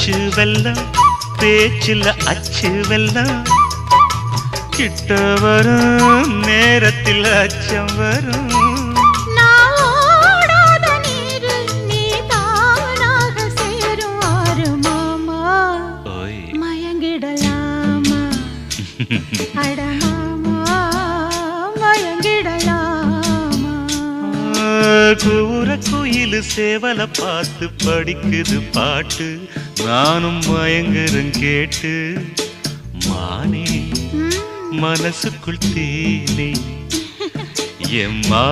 பச்சு வெல்லம் பேச்சில் அச்சு வெல்லம் கிட்ட வரும் நேரத்தில் அச்சம் வரும் கூற குயில் சேவல பார்த்து படிக்குது பாட்டு நானும் மயங்குறேன் கேட்டு மானே மனசுக்குள் தேனே எம்மா